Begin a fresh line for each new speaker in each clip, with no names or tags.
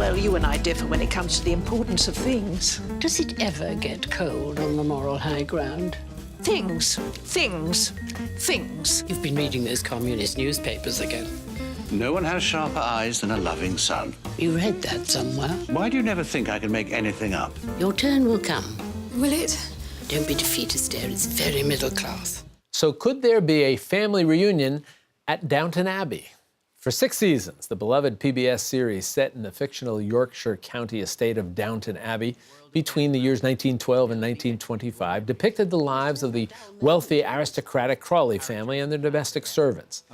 Well, you and I differ when it comes to the importance of things.
Does it ever get cold on the moral high ground?
Things.
You've been reading those communist newspapers again.
No one has sharper eyes than a loving son.
You read that somewhere.
Why do you never think I can make anything up?
Your turn will come.
Will it?
Don't be defeatist, dear. It's very middle class.
So could there be a family reunion at Downton Abbey? For 6 seasons, the beloved PBS series set in the fictional Yorkshire County estate of Downton Abbey between the years 1912 and 1925 depicted the lives of the wealthy aristocratic Crawley family and their domestic servants.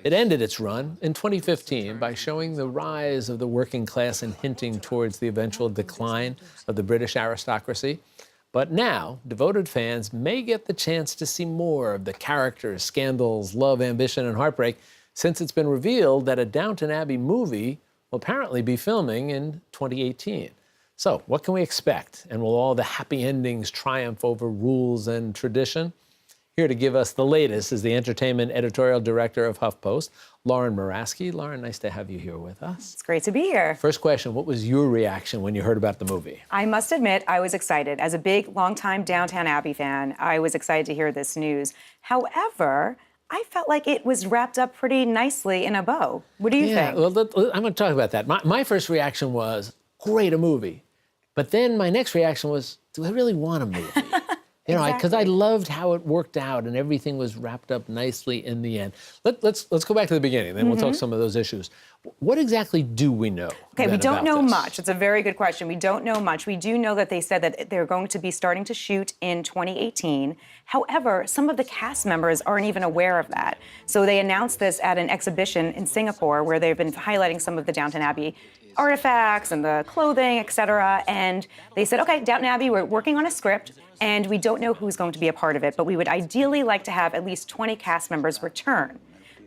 It ended its run in 2015 by showing the rise of the working class and hinting towards the eventual decline of the British aristocracy. But now, devoted fans may get the chance to see more of the characters, scandals, love, ambition, and heartbreak, since it's been revealed that a Downton Abbey movie will apparently be filming in 2018. So, what can we expect? And will all the happy endings triumph over rules and tradition? Here to give us the latest is the entertainment editorial director of HuffPost, Lauren Muraski. Lauren, nice to have you here with us.
It's great to be here.
First question, what was your reaction when you heard about the movie?
I must admit, I was excited. As a big, longtime Downton Abbey fan, I was excited to hear this news. However, I felt like it was wrapped up pretty nicely in a bow. What do you think?
Well, I'm going to talk about that. My first reaction was, great, a movie. But then my next reaction was, do I really want a movie? You know, because I loved how it worked out and everything was wrapped up nicely in the end. Let's go back to the beginning, then we'll talk some of those issues. What exactly do we know?
Okay, we don't know
this?
much. It's a very good question. We don't know much. We do know that they said that they're going to be starting to shoot in 2018. However, some of the cast members aren't even aware of that. So they announced this at an exhibition in Singapore where they've been highlighting some of the Downton Abbey artifacts and the clothing, et cetera. And they said, okay, Downton Abbey, we're working on a script and we don't know who's going to be a part of it, but we would ideally like to have at least 20 cast members return.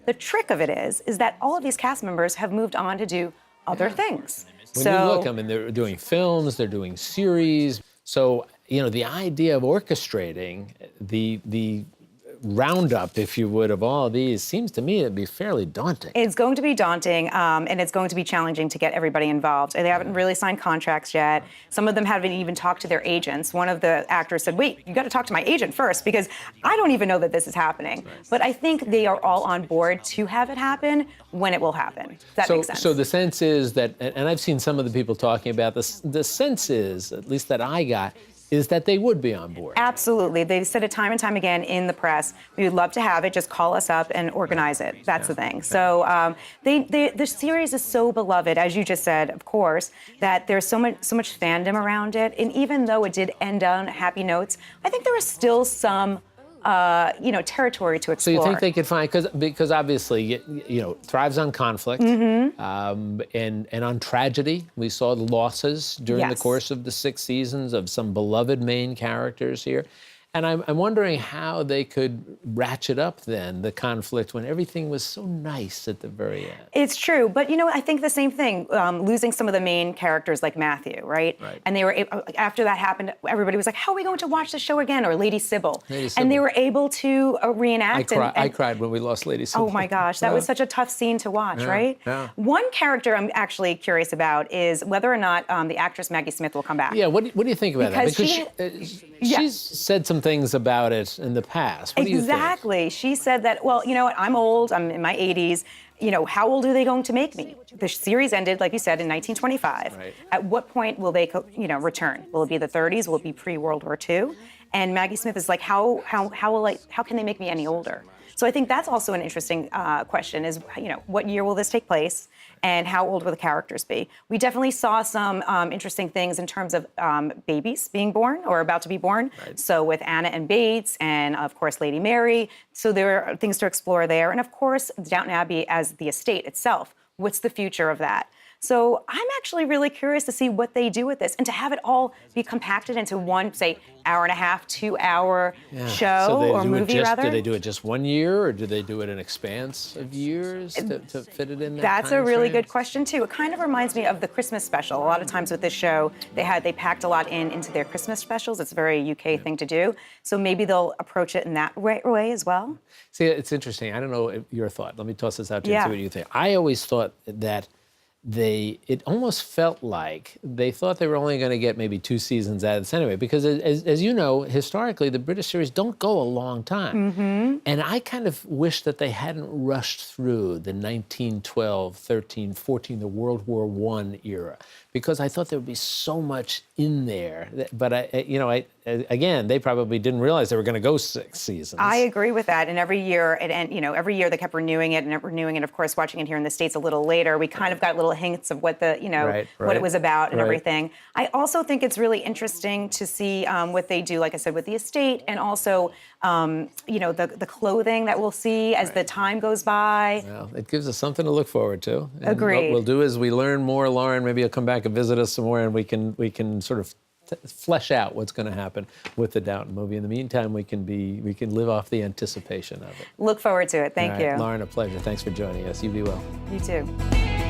The trick of it is that all of these cast members have moved on to do other things.
When you look, I mean, they're doing films, they're doing series. So, you know, the idea of orchestrating the roundup, if you would, of all of these seems to me to be fairly daunting.
It's going to be daunting, and it's going to be challenging to get everybody involved. They haven't really signed contracts yet. Some of them haven't even talked to their agents. One of the actors said, wait, you got to talk to my agent first, because I don't even know that this is happening. But I think they are all on board to have it happen when it will happen. Does that make sense?
So the sense is that, and I've seen some of the people talking about this, the sense is, at least that I got, is that they would be on board.
Absolutely. They've said it time and time again in the press. We would love to have it. Just call us up and organize it. That's the thing. So the series is so beloved, as you just said, of course, that there's so much fandom around it. And even though it did end on happy notes, I think there is still some territory to explore.
So you think they could find, because obviously, you know, thrives on conflict and on tragedy. We saw the losses during the course of the 6 seasons of some beloved main characters here. And I'm wondering how they could ratchet up then the conflict when everything was so nice at the very end.
It's true, but you know, I think the same thing. Losing some of the main characters like Matthew, right? And they were after that happened, everybody was like, "How are we going to watch the show again?" Or Lady Sybil. And they were able to reenact.
I cried when we lost Lady Sybil.
Oh my gosh, that was such a tough scene to watch, right?
Yeah.
One character I'm actually curious about is whether or not the actress Maggie Smith will come back.
Yeah, what do you think about that?
Because
she's said some things about it in the past. What do you think?
Exactly. She said that, well, you know what, I'm old, I'm in my 80s. You know, how old are they going to make me? The series ended, like you said, in 1925.
Right.
At what point will they, return? Will it be the 30s? Will it be pre-World War II? And Maggie Smith is like, how can they make me any older? So I think that's also an interesting question is, what year will this take place and how old will the characters be? We definitely saw some interesting things in terms of babies being born or about to be born. Right. So with Anna and Bates and, of course, Lady Mary. So there are things to explore there. And, of course, Downton Abbey as the estate itself. What's the future of that? So I'm actually really curious to see what they do with this and to have it all be compacted into one, say, hour and a half, 2-hour show or movie, rather.
Do they do it just 1 year, or do they do it in expanse of years to fit it in that
That's a
time
really
frame?
good question, too. It kind of reminds me of the Christmas special. A lot of times with this show, they packed a lot into their Christmas specials. It's a very UK thing to do. So maybe they'll approach it in that way as well.
See, it's interesting. I don't know your thought. Let me toss this out to you and see what you think. I always thought that it almost felt like they thought they were only going to get maybe 2 seasons out of this anyway, because as you know, historically, the British series don't go a long time. And I kind of wish that they hadn't rushed through the 1912, 13, 14, the World War I era, because I thought there would be so much in there. But again, they probably didn't realize they were going to go 6 seasons.
I agree with that. And every year, every year they kept renewing it and renewing it. Of course, watching it here in the States a little later, we kind of got little hints of what the, what it was about and everything. I also think it's really interesting to see what they do, like I said, with the estate, and also, the clothing that we'll see as the time goes by.
Well, it gives us something to look forward to. And
Agreed.
What we'll do is we learn more, Lauren. Maybe you'll come back and visit us some more, and we can sort of flesh out what's going to happen with the Downton movie. In the meantime, we can live off the anticipation of it.
Look forward to it. Thank
All right,
you.
Lauren, a pleasure. Thanks for joining us. You be well.
You too.